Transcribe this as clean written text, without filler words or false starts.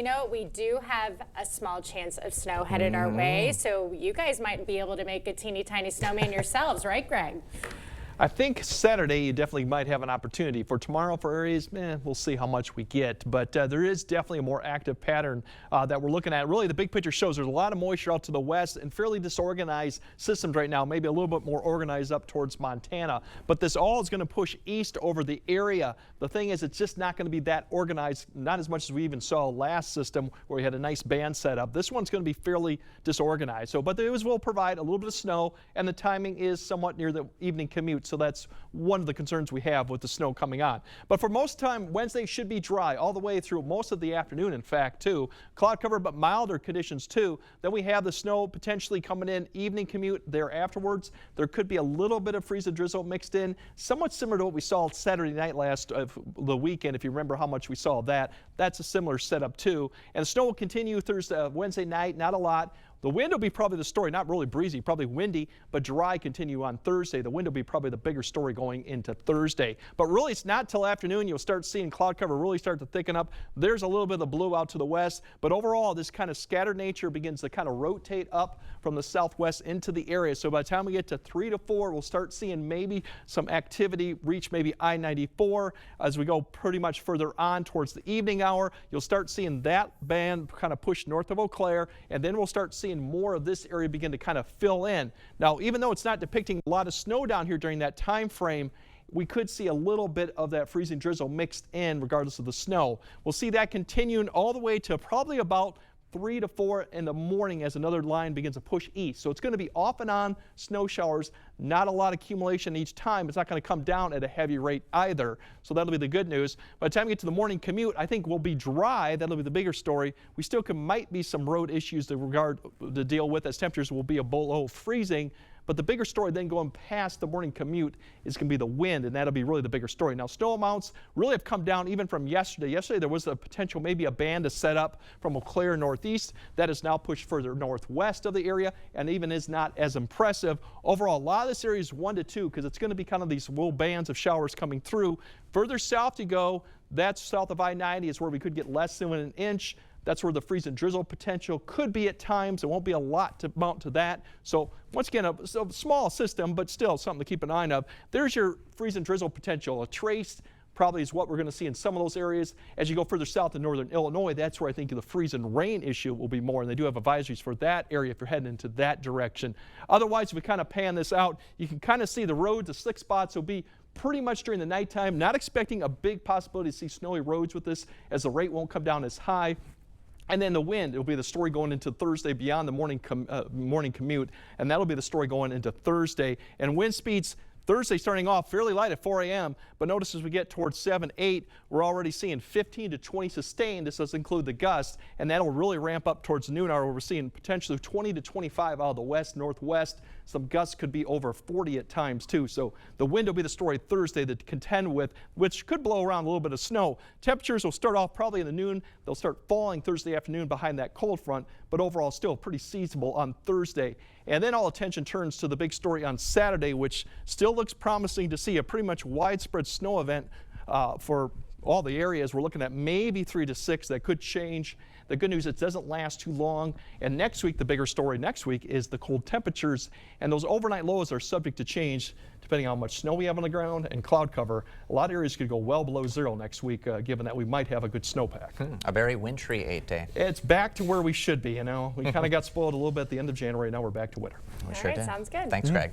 You know, we do have a small chance of snow headed our way, so you guys might be able to make a teeny tiny snowman yourselves, right, Greg? I think Saturday you definitely might have an opportunity. For tomorrow for areas, we'll see how much we get. But there is definitely a more active pattern that we're looking at. Really, the big picture shows there's a lot of moisture out to the west and fairly disorganized systems right now, maybe a little bit more organized up towards Montana. But this all is going to push east over the area. The thing is, it's just not going to be that organized, not as much as we even saw last system where we had a nice band set up. This one's going to be fairly disorganized. So, but those will provide a little bit of snow, and the timing is somewhat near the evening commute. So that's one of the concerns we have with the snow coming on. But for most time, Wednesday should be dry all the way through most of the afternoon, in fact, too. Cloud cover, but milder conditions, too. Then we have the snow potentially coming in evening commute there afterwards. There could be a little bit of freeze and drizzle mixed in, somewhat similar to what we saw Saturday night last the weekend, if you remember how much we saw that. That's a similar setup, too. And the snow will continue Thursday, Wednesday night, not a lot. The wind will be probably the story, not really breezy, probably windy, but dry continue on Thursday. The wind will be probably the bigger story going into Thursday. But really, it's not till afternoon you'll start seeing cloud cover really start to thicken up. There's a little bit of the blue out to the west, but overall, this kind of scattered nature begins to kind of rotate up from the southwest into the area. So by the time we get to 3 to 4, we'll start seeing maybe some activity reach maybe I-94. As we go pretty much further on towards the evening hour, you'll start seeing that band kind of push north of Eau Claire, and then we'll start seeing more of this area begin to kind of fill in. Now, even though it's not depicting a lot of snow down here during that time frame, we could see a little bit of that freezing drizzle mixed in regardless of the snow. We'll see that continuing all the way to probably about 3 to 4 in the morning as another line begins to push east. So it's going to be off and on snow showers, not a lot of accumulation each time. It's not going to come down at a heavy rate either. So that'll be the good news. By the time we get to the morning commute, I think we'll be dry. That'll be the bigger story. We still might be some road issues to deal with as temperatures will be below freezing. But the bigger story then going past the morning commute is going to be the wind, and that'll be really the bigger story. Now, snow amounts really have come down even from yesterday. Yesterday, there was a potential maybe a band to set up from Eau Claire northeast. That is now pushed further northwest of the area and even is not as impressive. Overall, a lot of this area is 1 to 2 because it's going to be kind of these little bands of showers coming through. Further south you go, that's south of I-90 is where we could get less than an inch. That's where the freeze and drizzle potential could be at times. There won't be a lot to mount to that. So once again, a small system, but still something to keep an eye on. There's your freeze and drizzle potential. A trace probably is what we're going to see in some of those areas. As you go further south in northern Illinois, that's where I think the freeze and rain issue will be more. And they do have advisories for that area if you're heading into that direction. Otherwise, if we kind of pan this out, you can kind of see the roads, the slick spots will be pretty much during the nighttime. Not expecting a big possibility to see snowy roads with this as the rate won't come down as high. And then the wind, it'll be the story going into Thursday beyond the morning commute, and that'll be the story going into Thursday. And wind speeds Thursday starting off fairly light at 4 a.m., but notice as we get towards 7, 8, we're already seeing 15 to 20 sustained. This does include the gust, and that'll really ramp up towards noon hour where we're seeing potentially 20 to 25 out of the west, northwest. Some gusts could be over 40 at times too. So the wind will be the story Thursday to contend with, which could blow around a little bit of snow. Temperatures will start off probably in the noon. They'll start falling Thursday afternoon behind that cold front, but overall still pretty seasonable on Thursday. And then all attention turns to the big story on Saturday, which still looks promising to see a pretty much widespread snow event for all the areas. We're looking at maybe 3 to 6. That could change. The good news, it doesn't last too long. And next week, the bigger story next week is the cold temperatures. And those overnight lows are subject to change depending on how much snow we have on the ground and cloud cover. A lot of areas could go well below 0 next week, given that we might have a good snowpack. A very wintry 8-day. It's back to where we should be, you know. We kind of got spoiled a little bit at the end of January. Now we're back to winter. We All sure right, did. sounds good. Thanks, Greg.